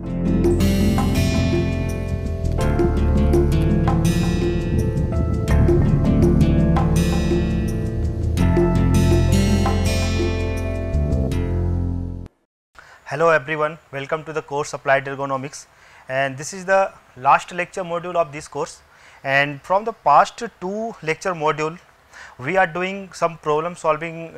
Hello everyone, welcome to the course Applied Ergonomics, and this is the last lecture module of this course. And from the past two lecture module, we are doing some problem solving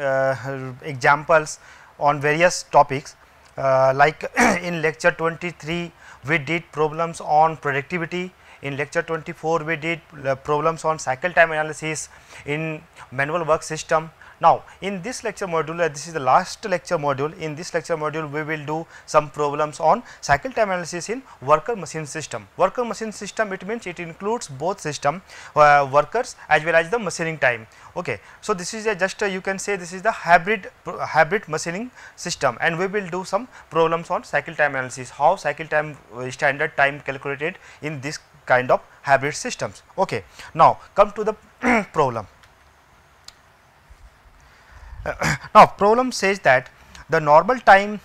examples on various topics. Like in lecture 23 we did problems on productivity, in lecture 24 we did problems on cycle time analysis in manual work system. Now, in this lecture module, this is the last lecture module. In this lecture module, we will do some problems on cycle time analysis in worker machine system. Worker machine system, it means it includes both system, workers as well as the machining time. Okay. So, this is a just you can say this is the hybrid machining system, and we will do some problems on cycle time analysis, how cycle time standard time calculated in this kind of hybrid systems. Okay. Now, come to the problem. Now, problem says that the normal time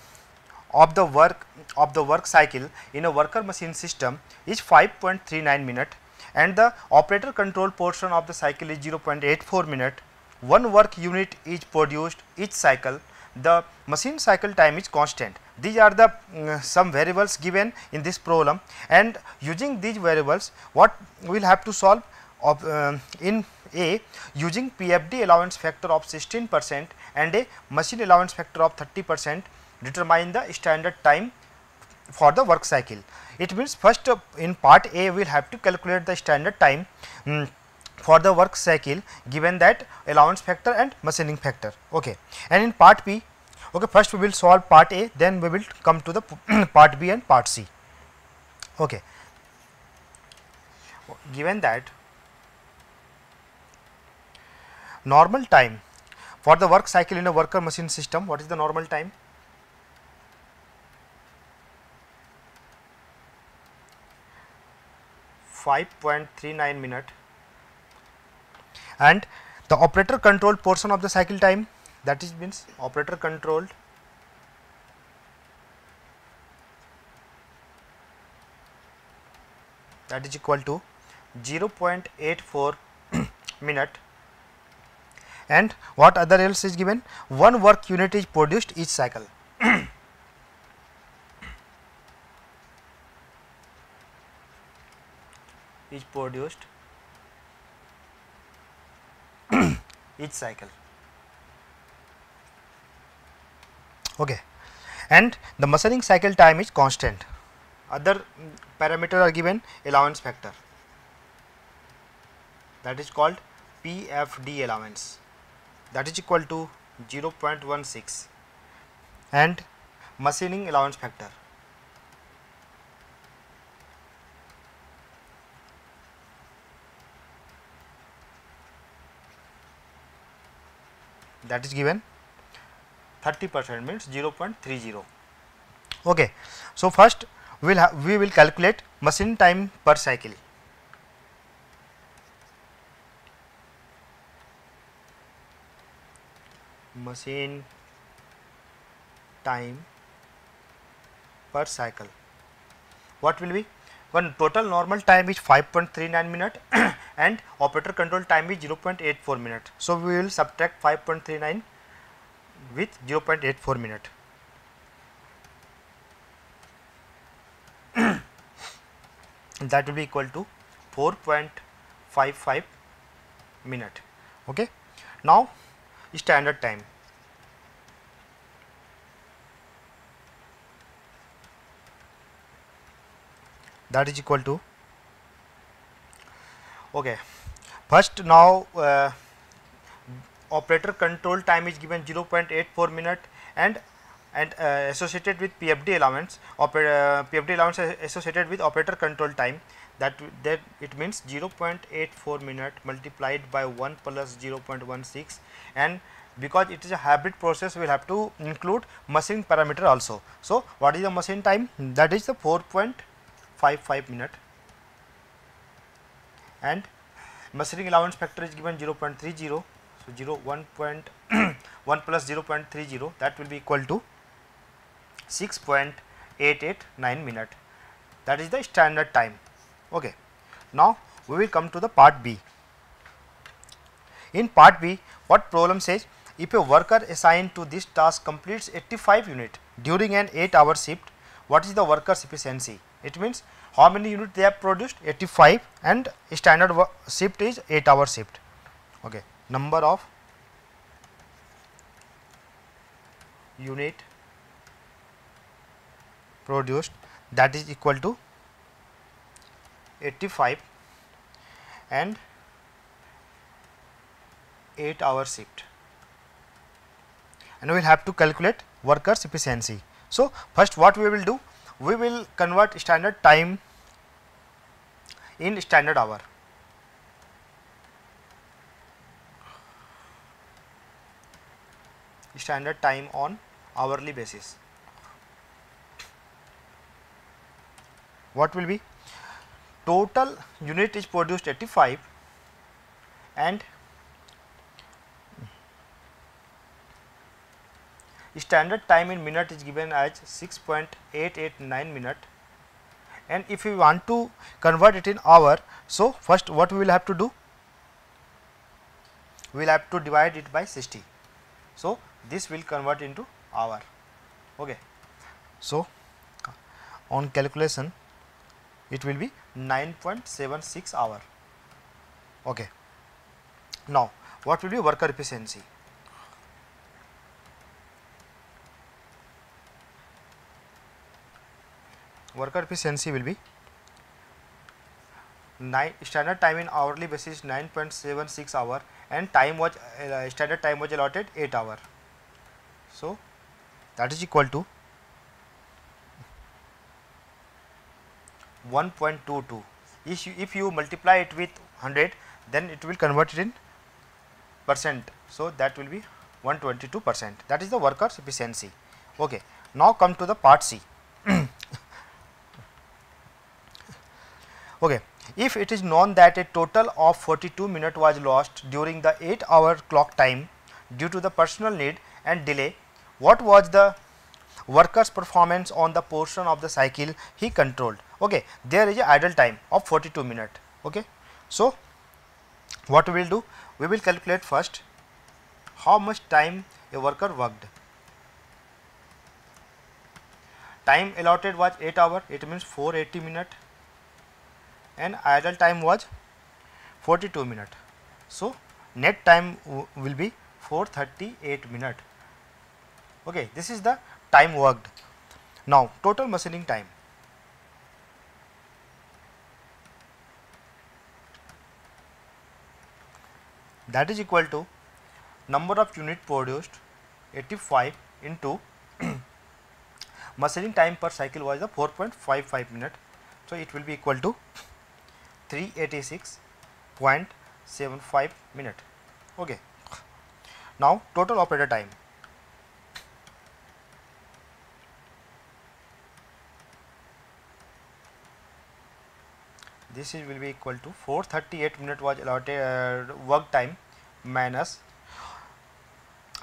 of the work cycle in a worker machine system is 5.39 minute, and the operator control portion of the cycle is 0.84 minute. One work unit is produced each cycle. The machine cycle time is constant. These are the some variables given in this problem, and using these variables, what we will have to solve of in A, using PFD allowance factor of 16% and a machine allowance factor of 30%, determine the standard time for the work cycle. It means first in part A we will have to calculate the standard time for the work cycle given that allowance factor and machining factor. Okay. And in part B, okay, first we will solve part A, then we will come to the part B and part C. Okay. Given that normal time for the work cycle in a worker machine system, what is the normal time? .39 minute, and the operator controlled portion of the cycle time, that is means operator controlled that is equal to 0.84 minute. And what other else is given? One work unit is produced each cycle. Is produced each cycle. Okay. And the machining cycle time is constant. Other parameter are given, allowance factor, that is called PFD allowance, that is equal to 0.16, and machining allowance factor, that is given 30%, means 0.30. Okay. So, first we will calculate machine time per cycle. Machine time per cycle, what will be? One total normal time is 5.39 minute and operator control time is 0.84 minute. So, we will subtract 5.39 with 0.84 minute. That will be equal to 4.55 minute. Okay. Now, standard time, that is equal to, okay, first now operator control time is given 0.84 minute and associated with PFD allowance, PFD allowance associated with operator control time, that it means 0.84 minute multiplied by 1 plus 0.16, and because it is a hybrid process we will have to include machine parameter also. So, what is the machine time? That is the 4.55 minute, and machining allowance factor is given 0.30. So, 1 plus 0.30, that will be equal to 6.8 4.889 minute. That is the standard time. Okay. Now we will come to the part B. In part B, what problem says, if a worker assigned to this task completes 85 units during an 8-hour shift, what is the worker's efficiency? It means how many units they have produced? 85, and standard shift is 8-hour shift. Okay. Number of unit produced, that is equal to 85 and 8-hour shift, and we will have to calculate workers efficiency. So, first what we will do, we will convert standard time in standard hour. Standard time on hourly basis. What will be? Total unit is produced 85 and standard time in minute is given as 6.889 minute, and if we want to convert it in hour, so first what we will have to do, we will have to divide it by 60. So, this will convert into hour. Okay. So, on calculation it will be 9.76 hour. Okay. Now, what will be worker efficiency? Worker efficiency will be standard time in hourly basis 9.76 hour, and time was standard time was allotted 8 hour. So, that is equal to 1.22. If you multiply it with 100, then it will convert it in percent. So, that will be 122%. That is the workers efficiency. Okay. Now, come to the part C. Okay. If it is known that a total of 42 minutes was lost during the 8-hour clock time due to the personal need and delay, what was the worker's performance on the portion of the cycle he controlled? Okay. There is a idle time of 42 minutes. Okay. So, what we will do? We will calculate first how much time a worker worked. Time allotted was 8 hours, it means 480 minutes, and idle time was 42 minutes. So, net time will be 438 minutes. Okay, this is the time worked. Now, total machining time. That is equal to number of unit produced 85 into machining time per cycle was the 4.55 minutes. So, it will be equal to 386.75 minutes. Okay. Now, total operator time. This will be equal to 438 minutes was allotted work time minus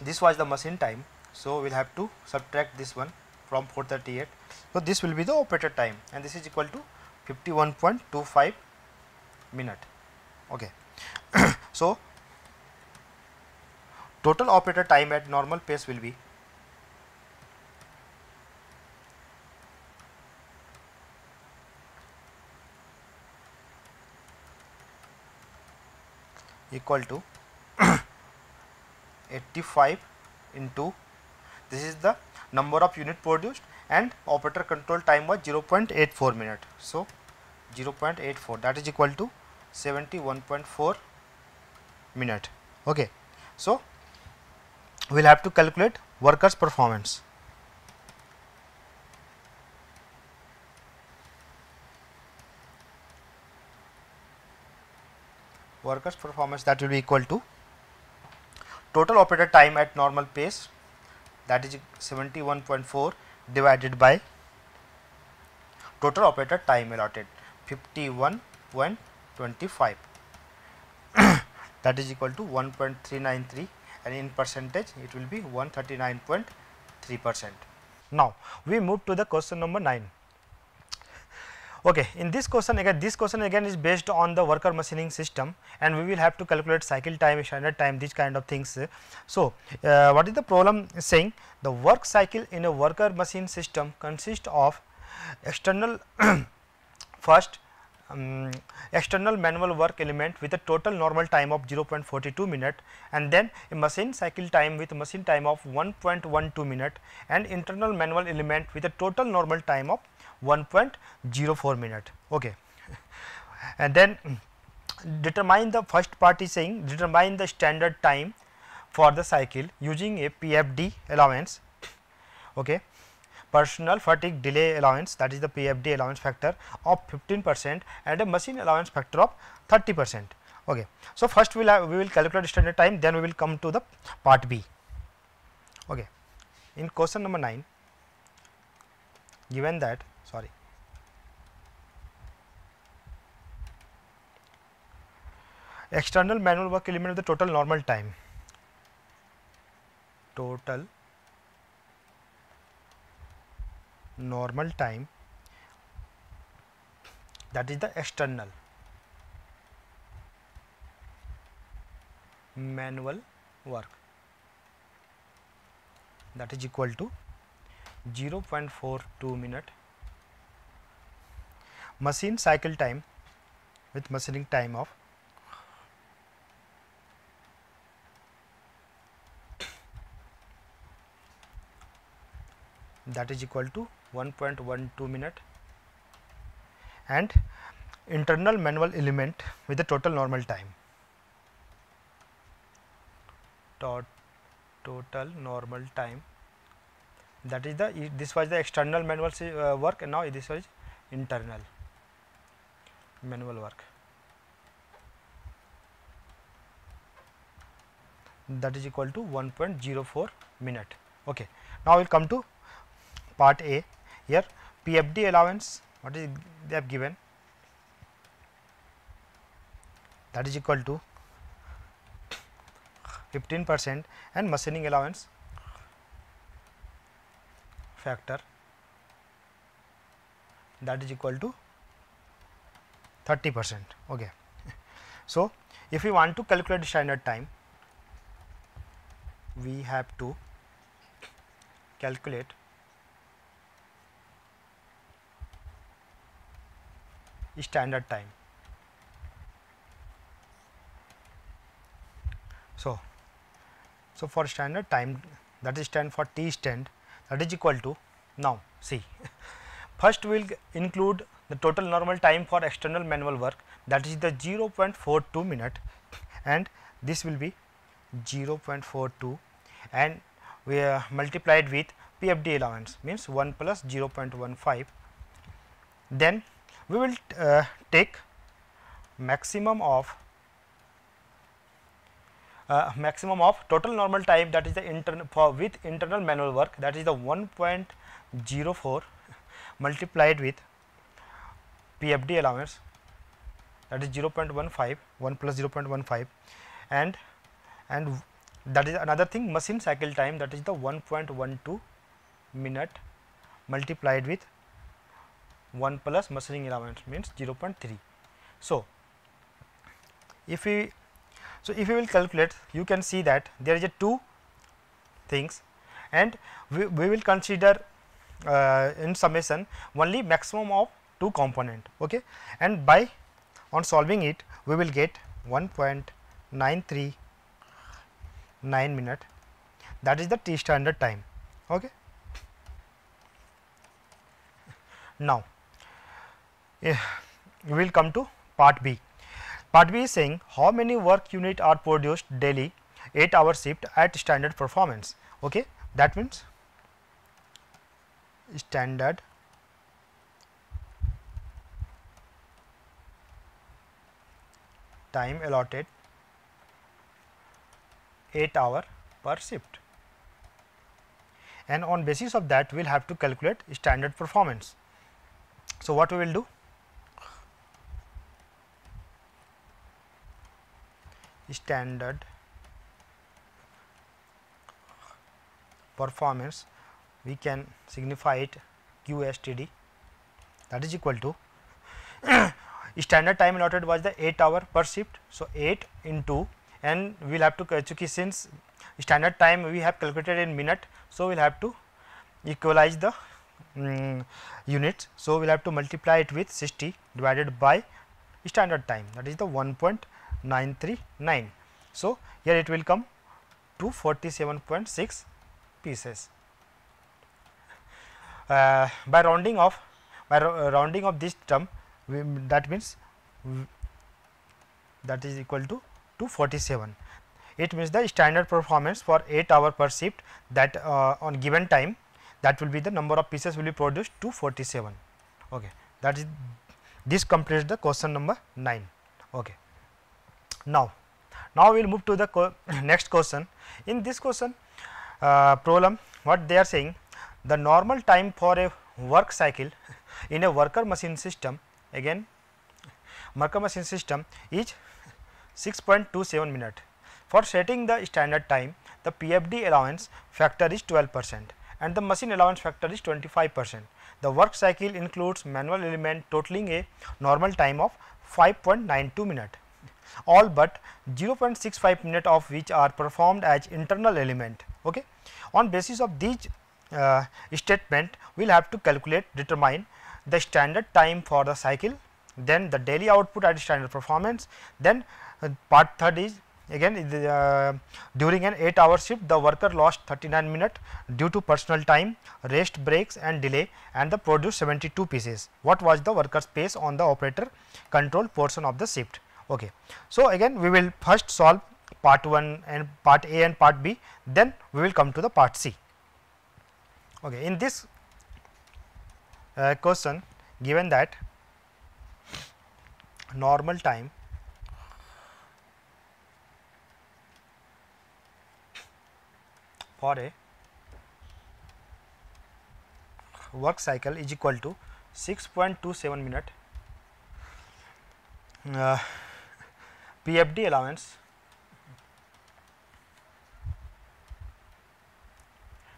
this was the machine time. So, we will have to subtract this one from 438. So, this will be the operator time, and this is equal to 51.25 minute. Okay. So, total operator time at normal pace will be equal to 85 into this is the number of unit produced, and operator control time was 0.84 minute. So, 0.84, that is equal to 71.4 minute. Okay. So, we will have to calculate workers performance. Workers performance, that will be equal to total operator time at normal pace, that is 71.4 divided by total operator time allotted 51.25 that is equal to 1.393, and in percentage it will be 139.3%. Now we move to the question number 9. Okay, in this question again is based on the worker machining system, and we will have to calculate cycle time, standard time, these kind of things. So what is the problem saying? The work cycle in a worker machine system consists of external first external manual work element with a total normal time of 0.42 minute, and then a machine cycle time with machine time of 1.12 minute, and internal manual element with a total normal time of 1.04 minute. Okay. And then determine the first part is saying determine the standard time for the cycle using a PFD allowance. Okay. Personal fatigue delay allowance, that is the PFD allowance factor of 15% and a machine allowance factor of 30%. Okay. So first we will calculate standard time, then we will come to the part B. Okay. In question number 9, given that external manual work element with the total normal time, that is the external manual work, that is equal to 0.42 minute, machine cycle time with machining time of that is equal to 1.12 minute, and internal manual element with the total normal time, total normal time, that is the this was the external manual work, and now this was internal manual work, that is equal to 1.04 minute. Okay. Now we will come to part A. Here PFD allowance, what is they have given, that is equal to 15% and machining allowance factor, that is equal to 30%. Okay. So if we want to calculate standard time, we have to calculate standard time. So for standard time, that is stand for T stand, that is equal to, now see, first we will include the total normal time for external manual work, that is the 0.42 minute, and this will be 0.42, and we multiplied with PFD allowance, means 1 plus 0.15. Then we will take maximum of total normal time, that is the internal with internal manual work, that is the 1.04 multiplied with PFD allowance, that is 0.15, 1 plus 0.15, and that is another thing, machine cycle time, that is the 1.12 minute multiplied with 1 plus machining allowance, means 0.3. So if we will calculate, you can see that there is a two things, and we will consider in summation only maximum of two component. Okay. And by on solving it, we will get 1.939 minute, that is the T standard time. Okay. Now we will come to part B. Part B is saying how many work unit are produced daily 8-hour shift at standard performance. Okay. That means standard time allotted 8-hour per shift, and on basis of that we will have to calculate standard performance. So what we will do, standard performance we can signify it QSTD, that is equal to standard time allotted was the 8 hour per shift. So, 8 into, and we will have to since standard time we have calculated in minute. So, we will have to equalize the units. So, we will have to multiply it with 60 divided by standard time, that is the 1.939. So, here it will come to 47.6 pieces. By rounding off this term, that means that is equal to 247. It means the standard performance for 8 hour per shift, that on given time, that will be the number of pieces will be produced 247. Okay. That is, this completes the question number 9. Okay. Now we will move to the next question. In this question problem, what they are saying, the normal time for a work cycle in a worker machine system, again worker machine system, is 6.27 minute. For setting the standard time, the PFD allowance factor is 12% and the machine allowance factor is 25%. The work cycle includes manual element totaling a normal time of 5.92 minute, all but 0.65 minute of which are performed as internal element. Okay. On basis of these statement, we will have to determine the standard time for the cycle, then the daily output at standard performance, then part third is again during an 8 hour shift the worker lost 39 minutes due to personal time, rest breaks and delay, and the produced 72 pieces. What was the worker's pace on the operator control portion of the shift? Okay. So, again we will first solve part 1 and part A and part B, then we will come to the part C. Okay. In this question, given that normal time for a work cycle is equal to 6.27 minute, PFD allowance,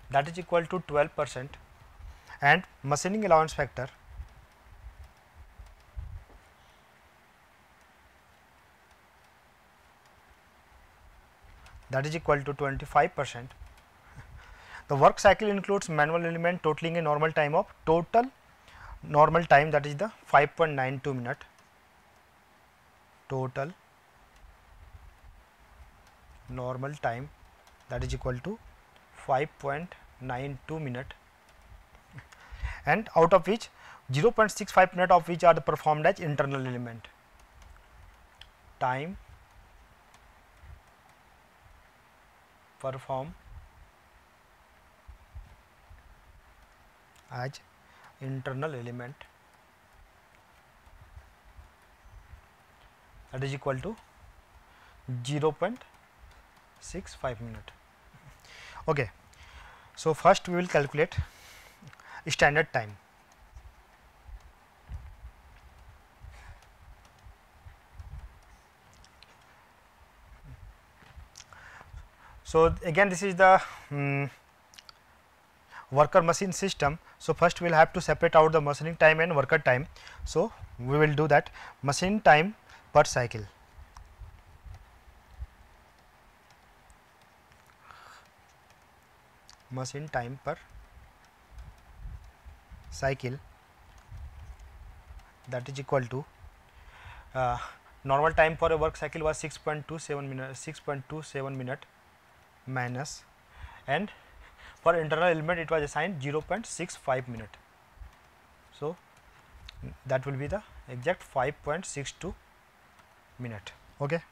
that is equal to 12%, and machining allowance factor that is equal to 25%. The work cycle includes manual element totaling a normal time of total normal time, that is the 5.92 minute, total normal time that is equal to 5.92 minute, and out of which 0.65 minute of which are the performed as internal element. Time perform as internal element, that is equal to 0.65 minute. Okay. So, first we will calculate standard time. So, again this is the worker machine system. So, first we will have to separate out the machining time and worker time. So, we will do that. Machine time per cycle, machine time per cycle, that is equal to normal time for a work cycle was 6.27 minute minus, and for internal element it was assigned 0.65 minute. So, that will be the exact 5.62 minute. Okay.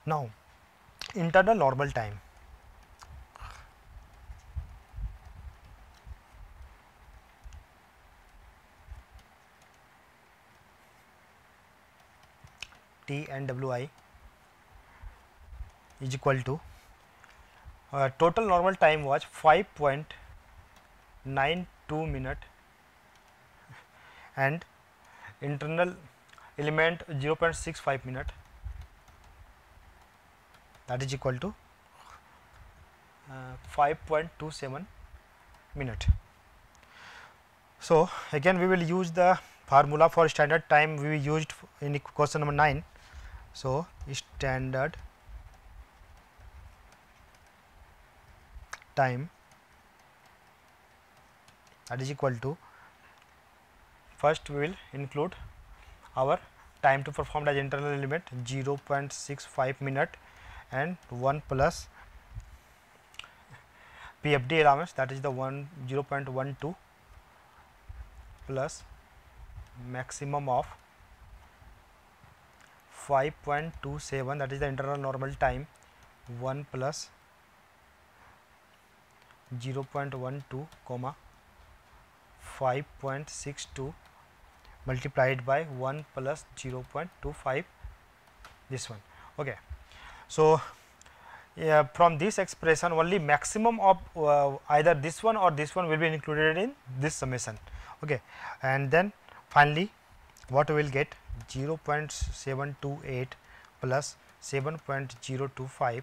Now, internal normal time, T and Wi is equal to total normal time was 5.92 minute and internal element 0.65 minute, that is equal to 5.27 minute. So, again we will use the formula for standard time we used in question number 9. So, standard time, that is equal to, first we will include our time to perform as internal element 0.65 minute and 1 plus PFD allowance, that is the 0.12 plus maximum of 5.27, that is the internal normal time, 1 plus 0.12 comma 5.62 multiplied by 1 plus 0.25, this one. Okay. So, from this expression only maximum of either this one or this one will be included in this summation. Okay. And then finally, what we will get, 0.728 plus 7.025,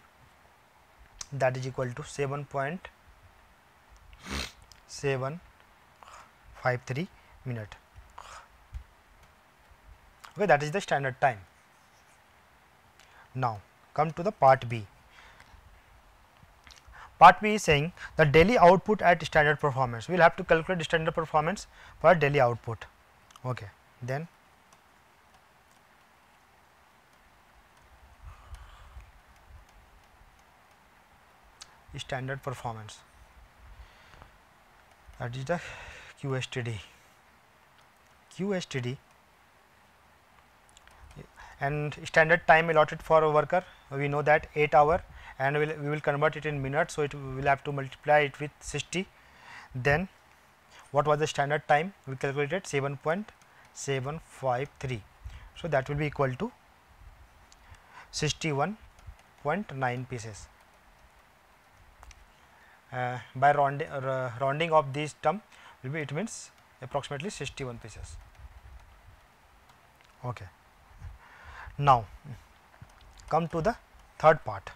that is equal to 7.753 minute. Okay, that is the standard time. Now, come to the part B. Part B is saying the daily output at standard performance. We will have to calculate standard performance for daily output. Okay. Then standard performance, that is the QSTD. QSTD and standard time allotted for a worker, we know that 8 hour, and we will convert it in minutes. So, it we will have to multiply it with 60. Then what was the standard time? We calculated 7.753. So, that will be equal to 61.9 pieces. By rounding of this term will be, it means approximately 61 pieces. Okay. Now, come to the third part.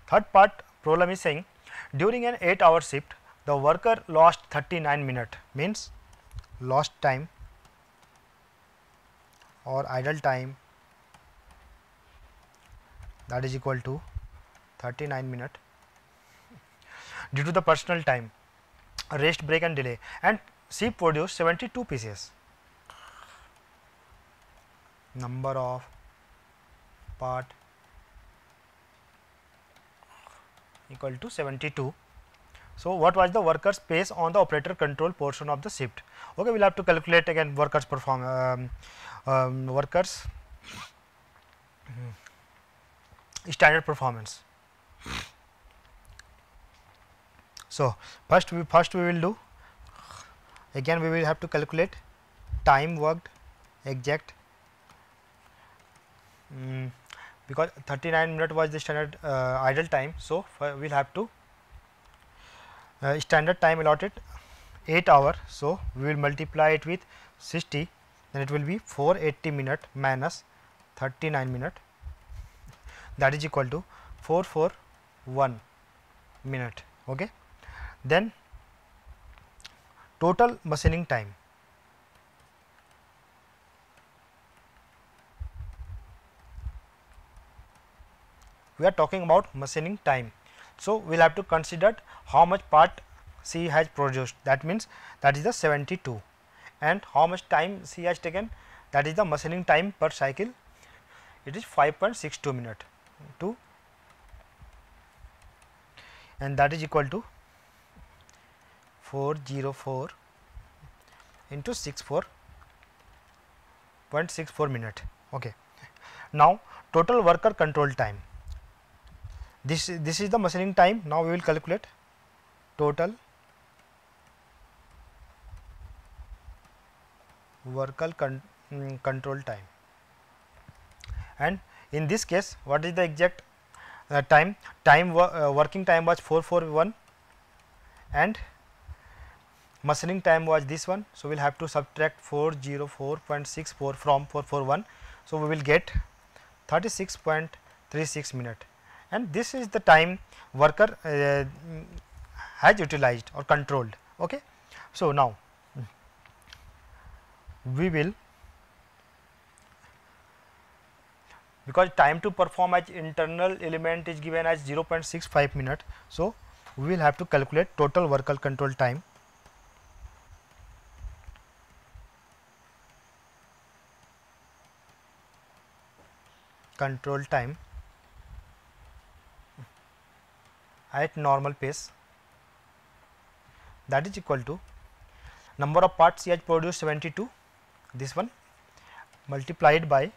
Third part problem is saying during an 8-hour shift the worker lost 39 minutes, means lost time or idle time, that is equal to 39 minutes due to the personal time, rest, break and delay, and shift produced 72 pieces. Number of part equal to 72. So, what was the workers pace on the operator control portion of the shift? Okay, we will have to calculate again workers standard performance. So, first we will do, again we will have to calculate time worked exact, because 39 minutes was the standard idle time. So, we will have to standard time allotted 8 hour. So, we will multiply it with 60, then it will be 480 minutes minus 39 minutes, that is equal to 441 minute. Okay. Then total machining time, we are talking about machining time. So, we will have to consider how much part she has produced, that means that is the 72, and how much time she has taken, that is the machining time per cycle, it is 5.62 minutes to, and that is equal to 404 into 64.64 minute. Okay. Now, total worker control time, this is the machining time. Now, we will calculate total worker control time, and in this case what is the exact working time was 441 and machining time was this one. So, we will have to subtract 404.64 from 441. So, we will get 36.36 minutes, and this is the time worker has utilized or controlled Okay. So, now we will, because time to perform as internal element is given as 0.65 minute. So, we will have to calculate total worker control time. Control time at normal pace, that is equal to number of parts he has produced 72, this one, multiplied by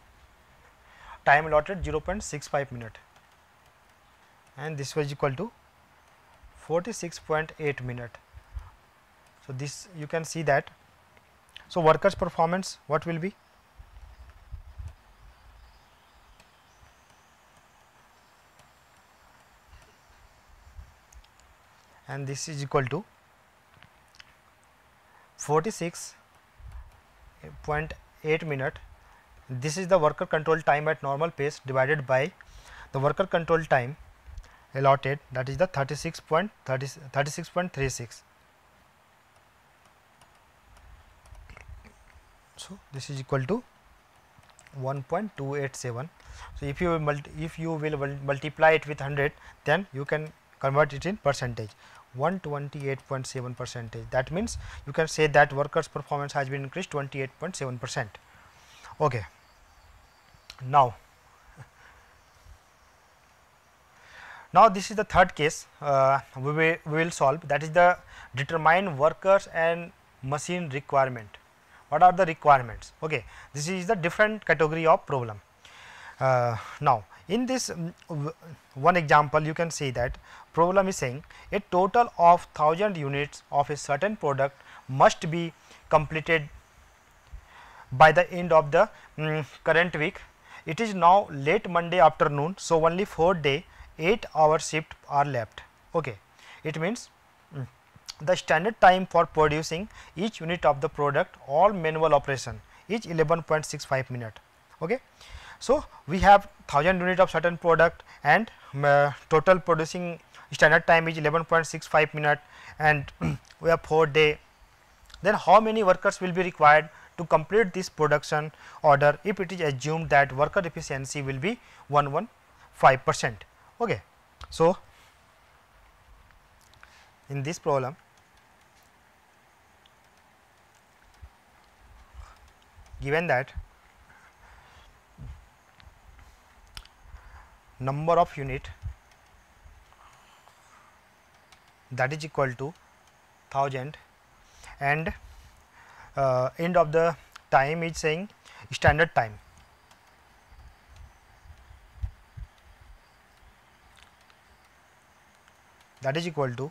time allotted 0.65 minute, and this was equal to 46.8 minute. So, this you can see that. So, workers performance what will be? And this is equal to 46.8 minute. This is the worker control time at normal pace divided by the worker control time allotted, that is the 36.36. So, this is equal to 1.287. So, if you will multiply it with 100, then you can convert it in percentage, 128.7 percentage. That means you can say that workers performance has been increased 28.7%. Okay. Now this is the third case we will solve, that is the determine workers and machine requirement. What are the requirements? Okay, this is the different category of problem. Now in this one example, you can see that problem is saying a total of 1000 units of a certain product must be completed by the end of the current week. It is now late Monday afternoon, so only 4 day 8-hour shift are left. Okay, it means the standard time for producing each unit of the product, all manual operation, is 11.65 minute. Okay. So, we have 1000 unit of certain product and total producing standard time is 11.65 minute, and we have 4 day. Then how many workers will be required to complete this production order if it is assumed that worker efficiency will be 115%. Okay. So, in this problem, given that number of unit, that is equal to 1000, and end of the time is saying standard time, that is equal to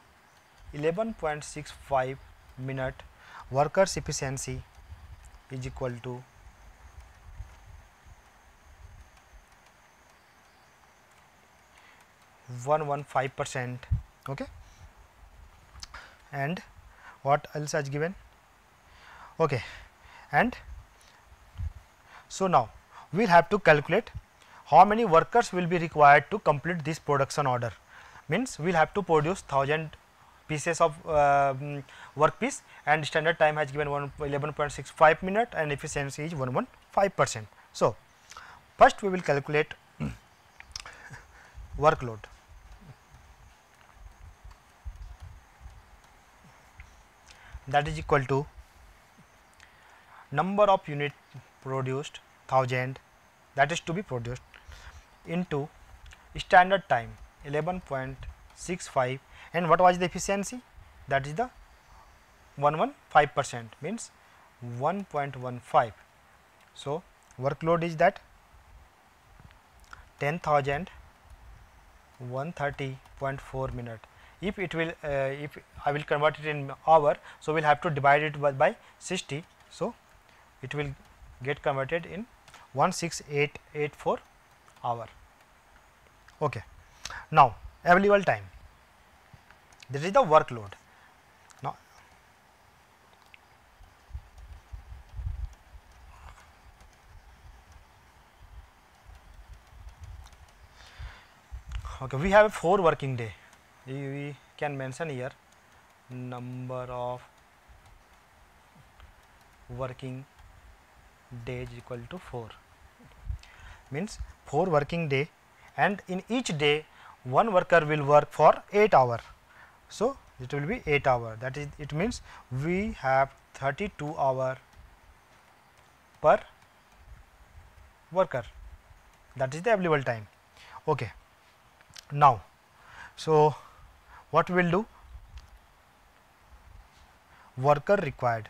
11.65 minute, workers efficiency is equal to 115%. Okay. And what else has given? Okay. And so, now we will have to calculate how many workers will be required to complete this production order. Means we will have to produce 1000 pieces of work piece, and standard time has given 11.65 minute and efficiency is 115%. So, first we will calculate workload. That is equal to number of unit produced 1000, that is to be produced, into standard time 11.65, and what was the efficiency? That is the 115%, means 1.15. So, workload is that 10,130.4 minute. If it will if I will convert it in hour, so we will have to divide it by 60. So, it will get converted in 16884 hour. Okay. Now, available time, this is the workload. Now, okay, we have a 4 working day. We can mention here number of working days equal to 4, means 4 working day, and in each day one worker will work for 8 hours. So, it will be 8 hours, that is, it means we have 32 hours per worker, that is the available time. Okay. Now, so what we will do? Worker required.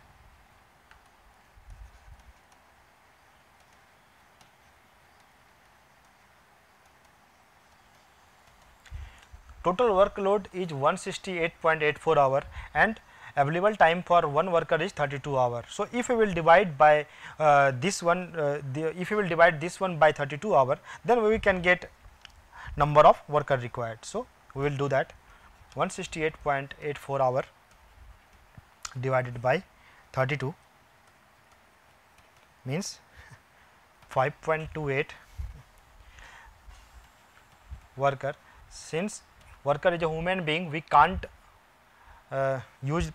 Total workload is 168.84 hour and available time for one worker is 32 hours. So, if we will divide by this one, if we will divide this one by 32 hours, then we can get number of worker required. So, we will do that. 168.84 hour divided by 32 means 5.28 worker. Since worker is a human being, we can't use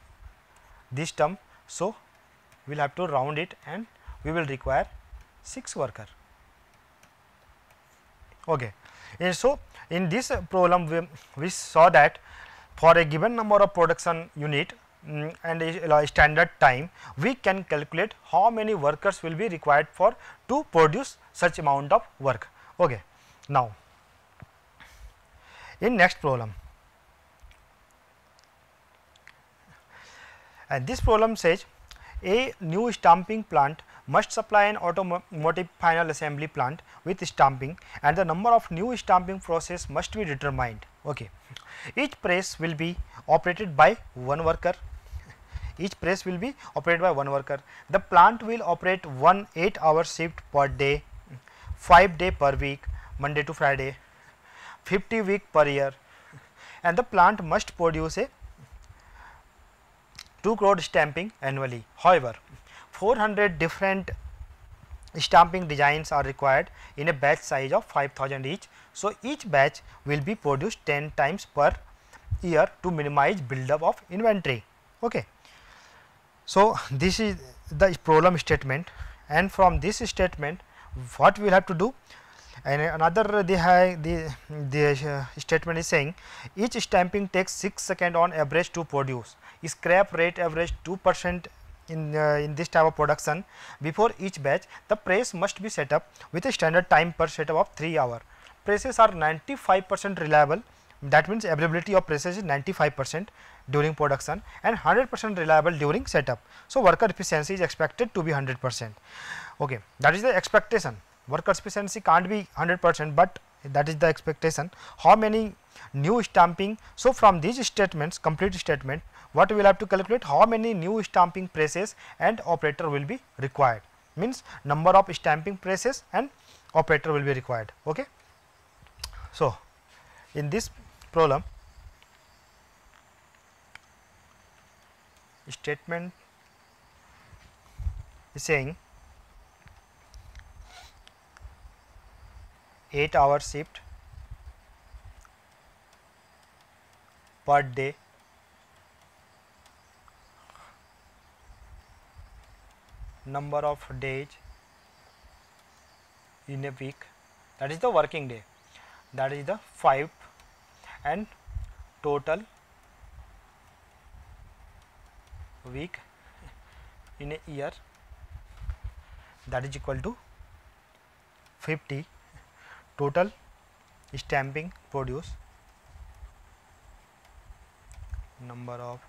this term, so we will have to round it and we will require 6 worker. Okay. And so, in this problem we saw that for a given number of production unit and a standard time, we can calculate how many workers will be required for to produce such amount of work. Okay. Now, in next problem, and this problem says a new stamping plant must supply an automotive final assembly plant with stamping, and the number of new stamping process must be determined. Okay. Each press will be operated by one worker. Each press will be operated by one worker. The plant will operate one 8-hour shift per day, 5 days per week, Monday to Friday, 50 weeks per year, and the plant must produce a 2 crore stamping annually. However, 400 different stamping designs are required in a batch size of 5000 each. So, each batch will be produced 10 times per year to minimize buildup of inventory. Okay. So, this is the problem statement, and from this statement what we will have to do, and another the statement is saying each stamping takes 6 seconds on average to produce. Scrap rate average 2% in this type of production. Before each batch, the press must be set up with a standard time per setup of 3 hours. Presses are 95% reliable, that means availability of presses is 95% during production and 100% reliable during setup. So, worker efficiency is expected to be 100%. Okay. That is the expectation. Worker efficiency can't be 100%, but that is the expectation. How many new stamping? So, from these statements, complete statement, what we will have to calculate, how many new stamping presses and operator will be required, means number of stamping presses and operator will be required. Okay. So, in this problem, statement is saying 8-hour shift per day, number of days in a week, that is the working day, that is the 5, and total week in a year, that is equal to 50. Total stamping produce, number of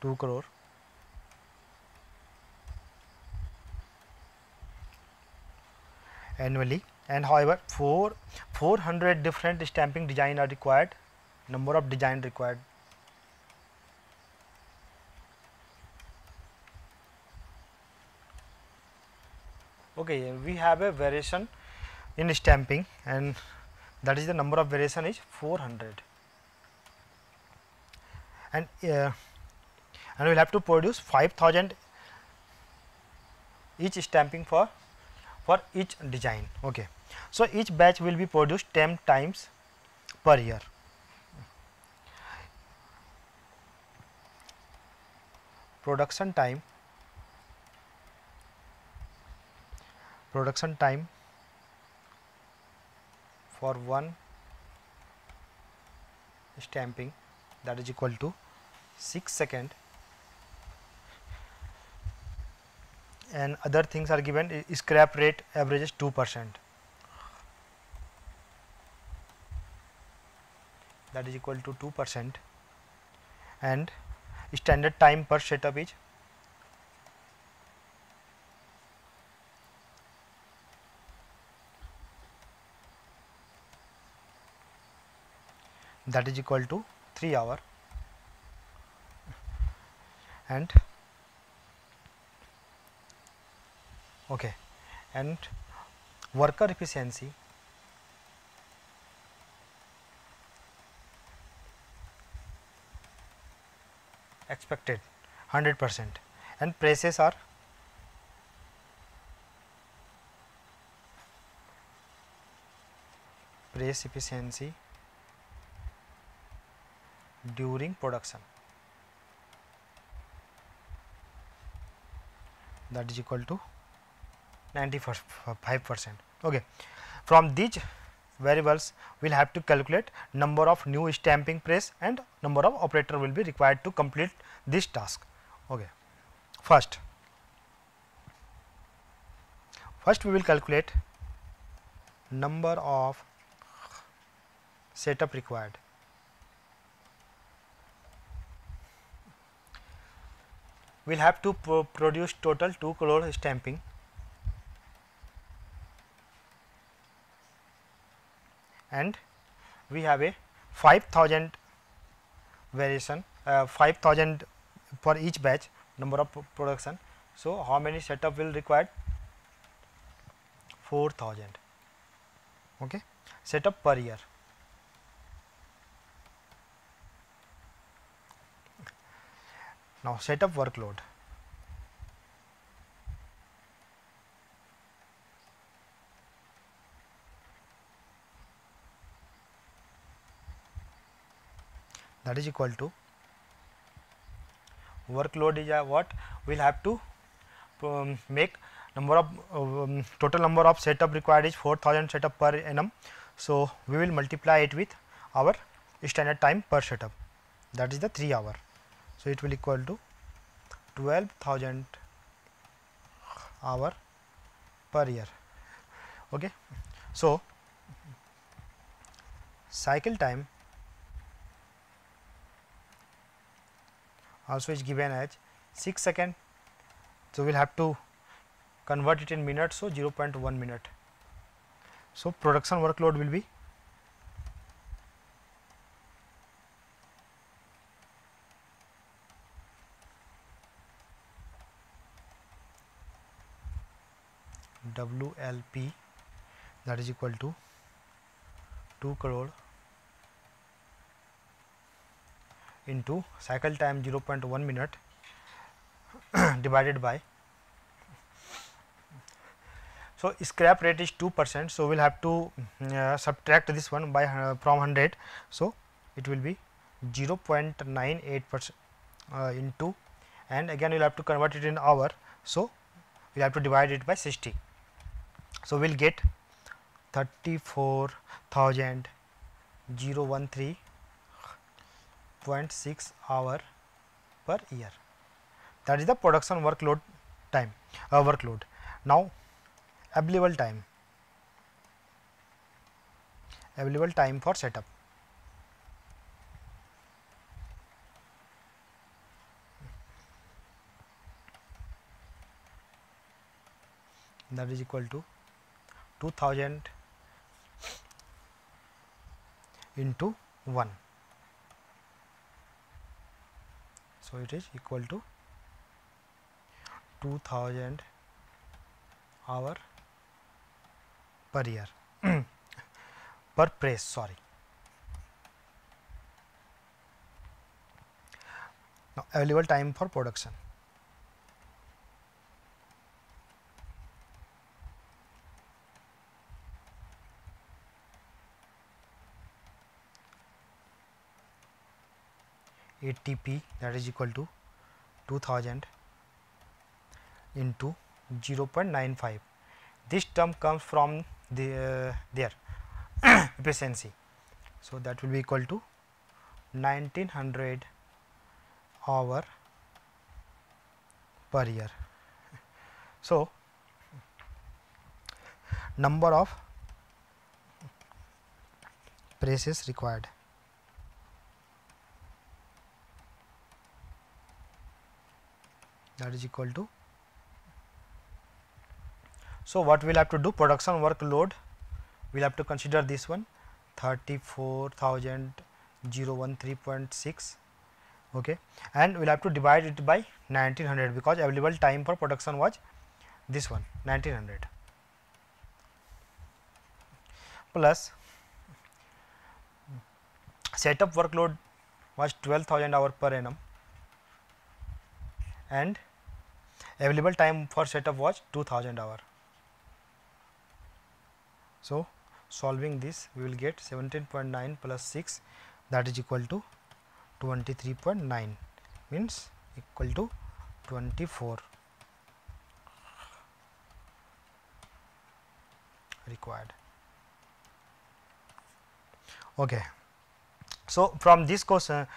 two crore annually, and however 400 different stamping design are required, number of design required. Okay, we have a variation in stamping, and that is the number of variation is 400, and we will have to produce 5000 each stamping for each design. Okay. So each batch will be produced 10 times per year. Production time for one stamping, that is equal to 6 seconds, and other things are given. Scrap rate averages 2%, that is equal to 2%, and standard time per setup is that is equal to 3 hour, and okay, and worker efficiency expected 100%, and presses are press efficiency during production, that is equal to 95%. Okay. From these variables we will have to calculate number of new stamping press and number of operator will be required to complete this task. Okay. First we will calculate number of setup required. We will have to produce total 2 crore stamping, and we have a 5000 variation, 5000 for each batch number of production. So how many setup will required? 4000. Okay. Setup per year. Now setup workload. That is equal to workload is what we will have to make number of total number of setup required is 4000 setup per annum. So we will multiply it with our standard time per setup, that is the 3 hour. So it will equal to 12,000 hour per year. Okay. So cycle time also is given as 6 second. So we will have to convert it in minutes, so 0.1 minute. So production workload will be WLP, that is equal to 2 crore into cycle time 0.1 minute divided by, so scrap rate is 2%. So we will have to subtract this one by from 100. So it will be 0.98% into, and again we will have to convert it in hour. So we will have to divide it by 60. So we will get 34,013.6 hour per year. That is the production workload time workload. Now available time for setup. That is equal to 2000 into 1. So it is equal to 2000 hour per year per press, sorry. Now available time for production. ATP, that is equal to 2000 into 0.95. This term comes from the their efficiency. So, that will be equal to 1900 hour per year. So, number of presses required. That is equal to. So, what we will have to do, production workload, we will have to consider this one 34,013.6, okay, and we will have to divide it by 1900 because available time for production was this one 1900 plus setup workload was 12,000 hour per annum and available time for setup was 2000 hour. So, solving this we will get 17.9 plus 6, that is equal to 23.9, means equal to 24 required. Okay. So, from this question,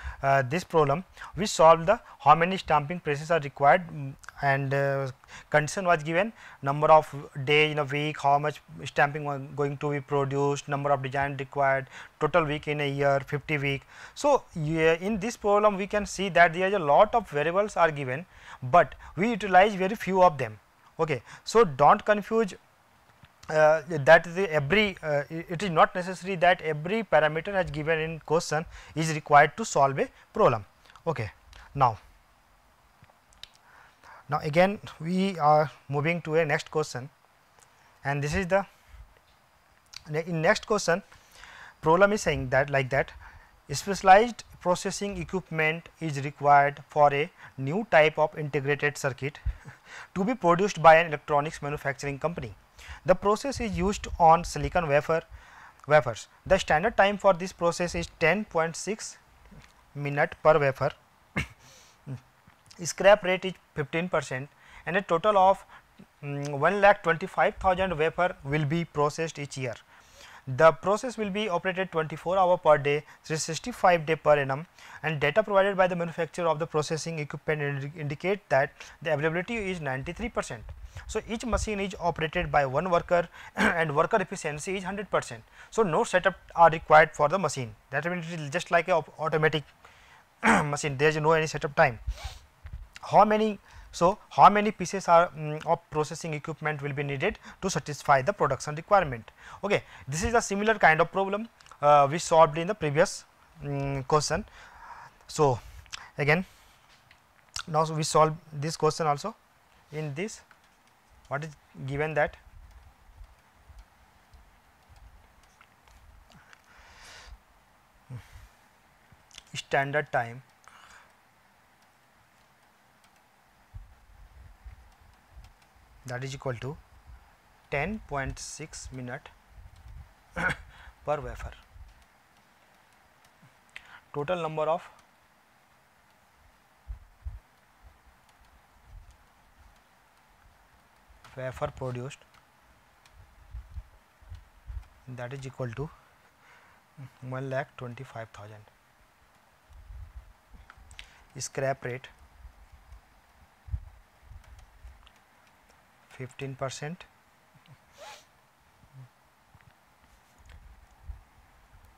this problem we solved the how many stamping presses are required, and condition was given, number of days in a week, how much stamping was going to be produced, number of design required, total week in a year, 50 week. So, in this problem we can see that there is a lot of variables are given, but we utilize very few of them. Okay. So, do not confuse that it is not necessary that every parameter as given in question is required to solve a problem. Okay. Now again we are moving to a next question, and this is the in next question problem is saying that like that specialized processing equipment is required for a new type of integrated circuit to be produced by an electronics manufacturing company. The process is used on silicon wafers. The standard time for this process is 10.6 minute per wafer. Scrap rate is 15% and a total of 1,25,000 wafer will be processed each year. The process will be operated 24 hours per day, 365 days per annum, and data provided by the manufacturer of the processing equipment indicate that the availability is 93%. So, each machine is operated by one worker and worker efficiency is 100%. So, no setup are required for the machine, that means it is just like a automatic machine, there is no any setup time. How many pieces are of processing equipment will be needed to satisfy the production requirement? Okay, this is a similar kind of problem we solved in the previous question. So, again now we solve this question also. In this, what is given that standard time that is equal to 10.6 minute per wafer. Total number of wafer produced, that is equal to 1,25,000. Scrap rate 15%,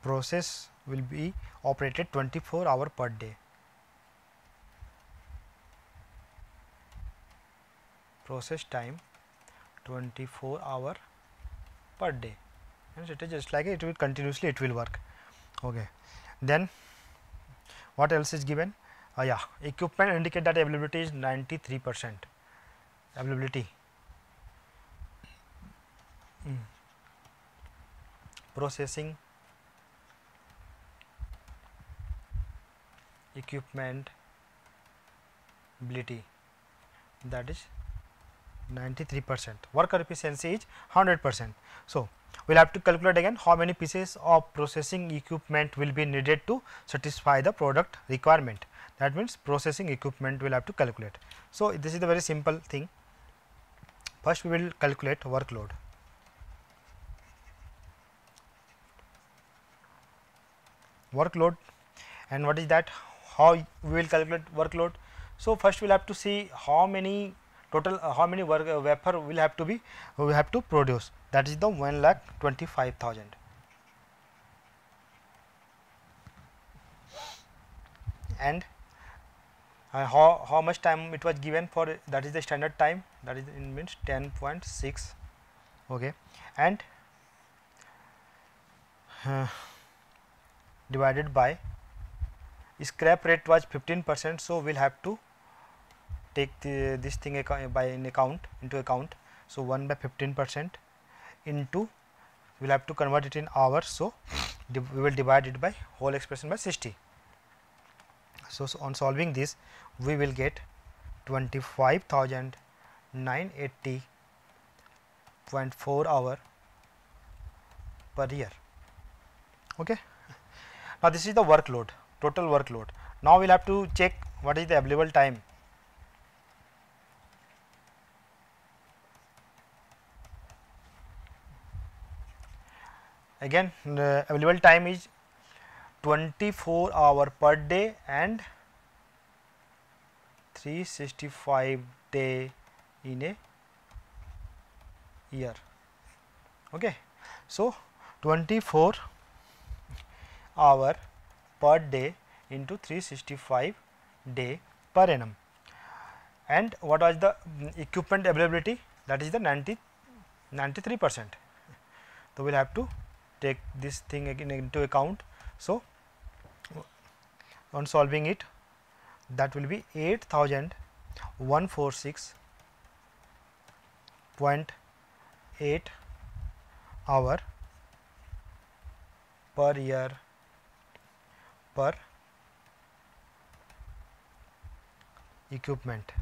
process will be operated 24 hours per day, process time 24 hours per day, and it is just like it will continuously it will work. Okay. Then what else is given? Yeah, equipment indicate that availability is 93%. Availability processing equipment ability, that is 93%, worker efficiency is 100%. So, we will have to calculate again how many pieces of processing equipment will be needed to satisfy the product requirement. that means processing equipment will have to calculate. So, this is the very simple thing. First we will calculate workload. Workload, and what is that? How we will calculate workload? So, first we will have to see how many total how many wafer will have to be we have to produce, that is the 1,25,000. And how much time it was given for, that is the standard time, that is in means 10.6. okay, and divided by scrap rate was 15%. So, we will have to take this thing into account. So, 1 by 15% into, we will have to convert it in hours. So, we will divide it by whole expression by 60. So, on solving this we will get 25,980.4 hour per year. Okay. Now, this is the workload, total workload. Now, we will have to check what is the available time. Again, available time is 24 hour per day and 365 day in a year. Okay. So, 24 hour per day into 365 day per annum. And what was the equipment availability? That is the 93%. So, we will have to take this thing again into account. So, on solving it, that will be 8,146.8 hour per year per equipment.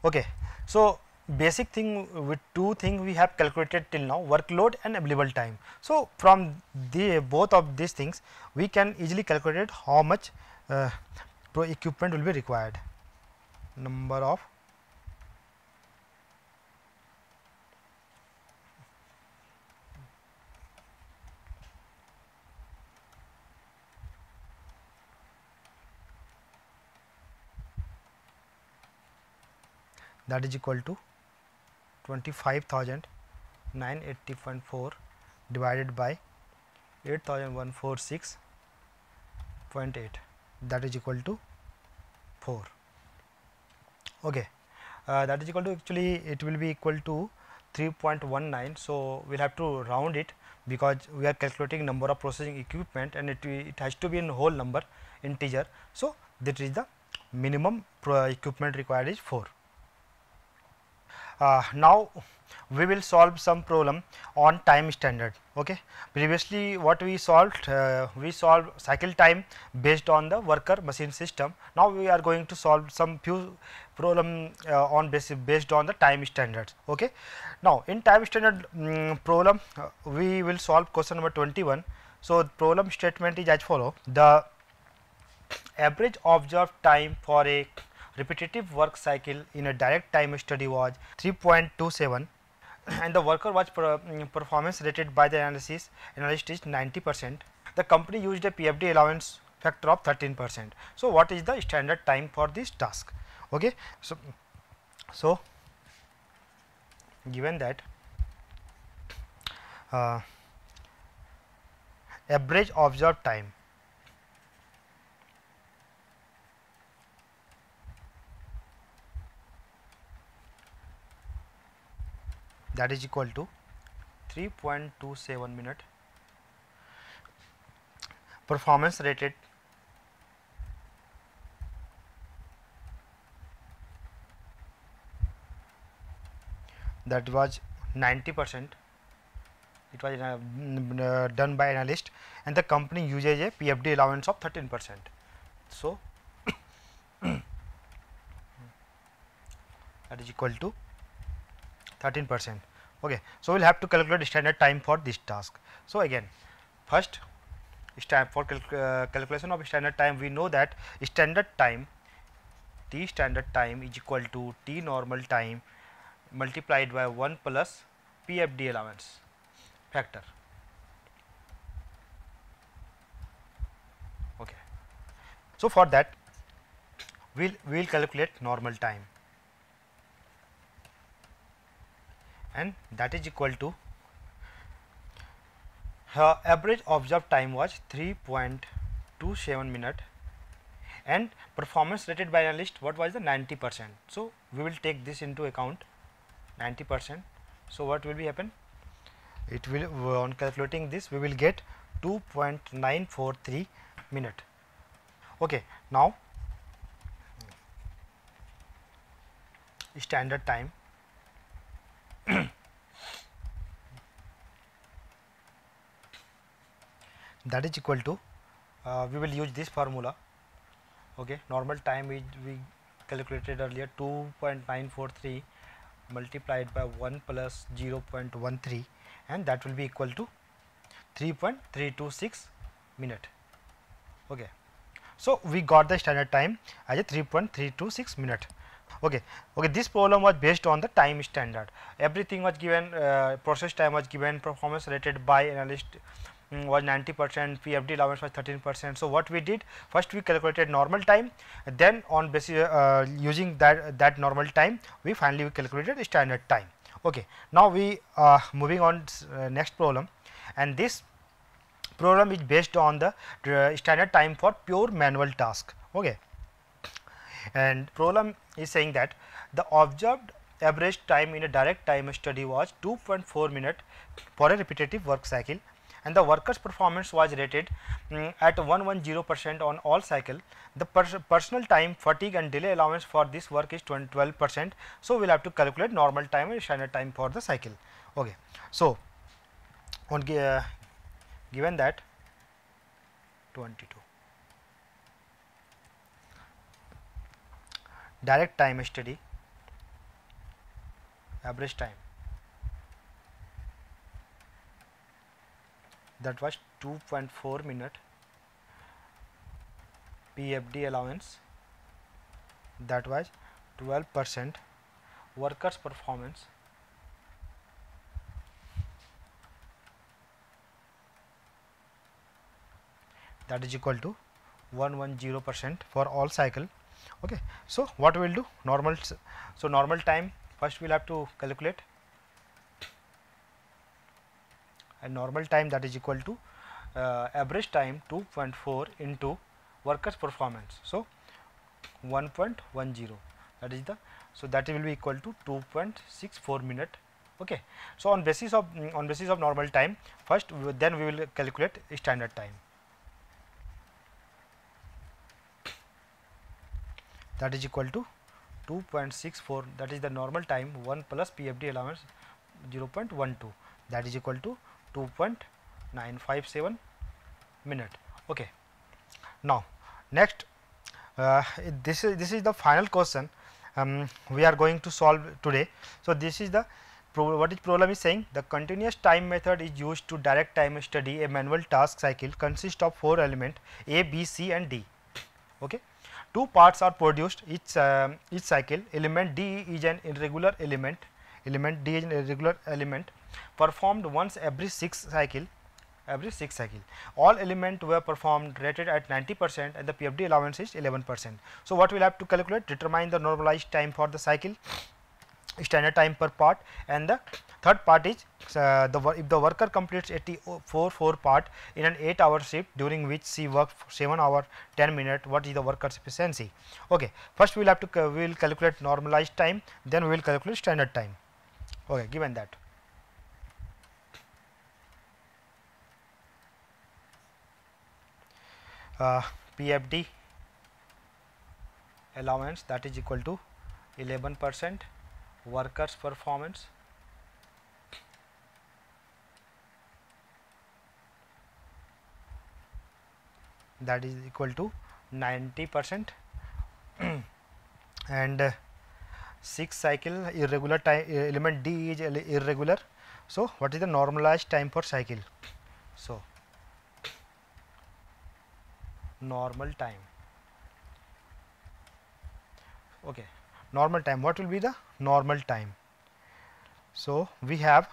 Okay. So, basic thing with two things we have calculated till now, workload and available time. So, from the both of these things we can easily calculate how much equipment will be required. Number of that is equal to 25,980.4 divided by 8,146.8, that is equal to 4. Okay. That is equal to, actually it will be equal to 3.19. So, we will have to round it because we are calculating number of processing equipment and it has to be in whole number, integer. So, that is the minimum equipment required is 4. Now, we will solve some problem on time standard. Okay. Previously what we solved cycle time based on the worker machine system. Now, we are going to solve some few problem on based on the time standards. Okay. Now, in time standard problem we will solve question number 21. So, problem statement is as follow: the average observed time for a repetitive work cycle in a direct time study was 3.27 and the worker was performance rated by the analyst is 90%. The company used a PFD allowance factor of 13%. So, what is the standard time for this task? Okay. So given that average observed time that is equal to 3.27 minute, performance rated that was 90%, it was done by analyst and the company uses a PFD allowance of 13%. So, that is equal to 13%. Okay. So, we will have to calculate standard time for this task. So, again first for calculation of standard time, we know that standard time, T standard time is equal to T normal time multiplied by 1 plus PFD allowance factor. Okay. So for that we'll calculate normal time, and that is equal to average observed time was 3.27 minute, and performance rated by analyst what was the 90%. So we will take this into account, 90%. So what will be happen? It will, on calculating this, we will get 2.943 minute. Okay, now standard time that is equal to we will use this formula. Okay, normal time we calculated earlier, 2.943 multiplied by 1 plus 0.13, and that will be equal to 3.326 minute. Okay, so we got the standard time as a 3.326 minute. Okay, this problem was based on the time standard. Everything was given, process time was given, performance rated by analyst was 90%, PFD allowance was 13%. So what we did, first we calculated normal time, then on basis using that normal time, we finally calculated standard time. Okay, now we moving on next problem, and this program is based on the standard time for pure manual task. Okay, and program is saying that the observed average time in a direct time study was 2.4 minute for a repetitive work cycle, and the worker's performance was rated at 110% on all cycle. The personal time, fatigue and delay allowance for this work is 12%. So we will have to calculate normal time and standard time for the cycle. Okay, so on given that 22 direct time study average time, that was 2.4 minute, PFD allowance that was 12%, workers performance that is equal to 110% for all cycle. Okay, so what we will do, normal, so normal time first we will have to calculate, and normal time that is equal to average time 2.4 into workers performance, so 1.10, that is the, so that will be equal to 2.64 minute. Okay, so on basis of normal time first, then we will calculate standard time, that is equal to 2.64, that is the normal time, 1 plus PFD allowance 0.12, that is equal to 2.957 minute. Okay, now next this is the final question we are going to solve today. So this is the what is problem is saying, the continuous time method is used to direct time study a manual task cycle consists of 4 elements A, B, C and D. Okay, 2 parts are produced each cycle. Element D is an irregular element, performed once every 6 cycle. All elements were performed rated at 90% and the PFD allowance is 11%. So what we will have to calculate, determine the normalized time for the cycle, standard time per part, and the third part is if the worker completes 84 part in an 8-hour shift during which she worked 7 hours 10 minutes, what is the worker's efficiency? Okay, first we will have to we will calculate normalized time, then we will calculate standard time. Okay, given that PFD allowance that is equal to 11%, workers performance that is equal to 90% and 6 cycle irregular time, element D is irregular. So what is the normalized time per cycle? So normal time. Okay, normal time. What will be the normal time? So we have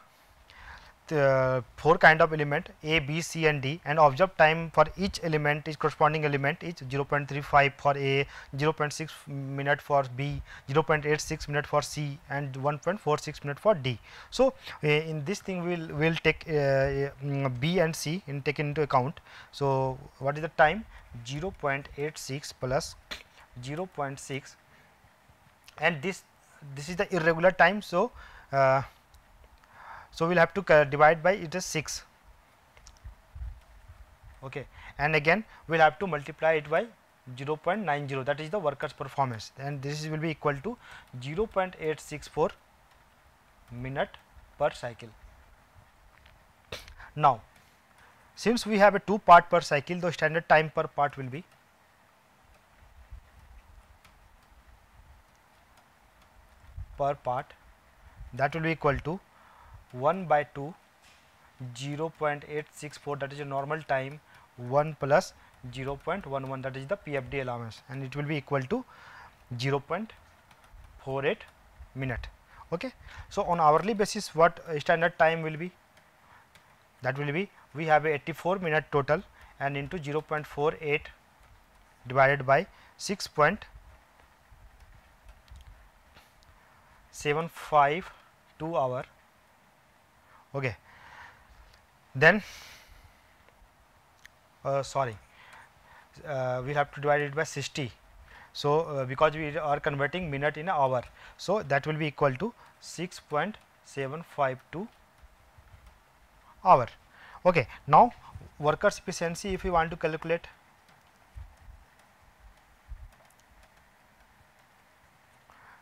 the 4 kind of element A, B, C and D, and observed time for each element is corresponding element is 0.35 for A, 0.6 minute for B, 0.86 minute for C and 1.46 minute for D. So in this thing we will take B and C in taken into account. So what is the time? 0.86 plus 0.6, and this is the irregular time. So so we will have to divide by it is 6, okay, and again we will have to multiply it by 0.90, that is the workers performance, and this will be equal to 0.864 minute per cycle. Now since we have a 2 part per cycle, the standard time per part will be per part, that will be equal to 1 by 2 0.864, that is a normal time, 1 plus 0.11, that is the PFD allowance, and it will be equal to 0.48 minute. Okay. So on hourly basis what standard time will be? That will be, we have a 84 minute total, and into 0.48 divided by 6.752 hour. Okay, then sorry, we have to divide it by 60. So because we are converting minute in an hour, so that will be equal to 6.752 hour. Okay, now workers efficiency, if you want to calculate,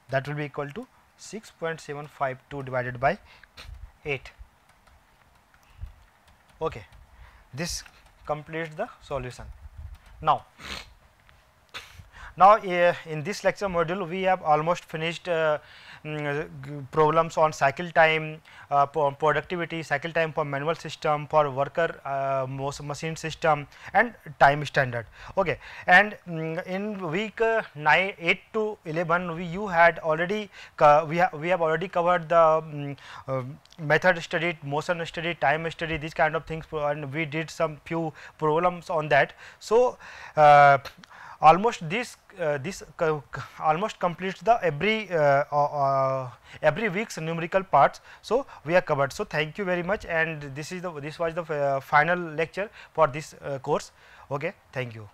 that will be equal to 6.752 divided by 8. Okay, this completes the solution. Now in this lecture module we have almost finished problems on cycle time, productivity, cycle time for manual system, for worker machine system, and time standard. Okay, and in week 8 to 11 you had already we have already covered the method study, motion study, time study, these kind of things, and we did some few problems on that. So almost this almost completes the every week's numerical parts. So we are covered. So thank you very much, and this was the final lecture for this course. Okay, thank you.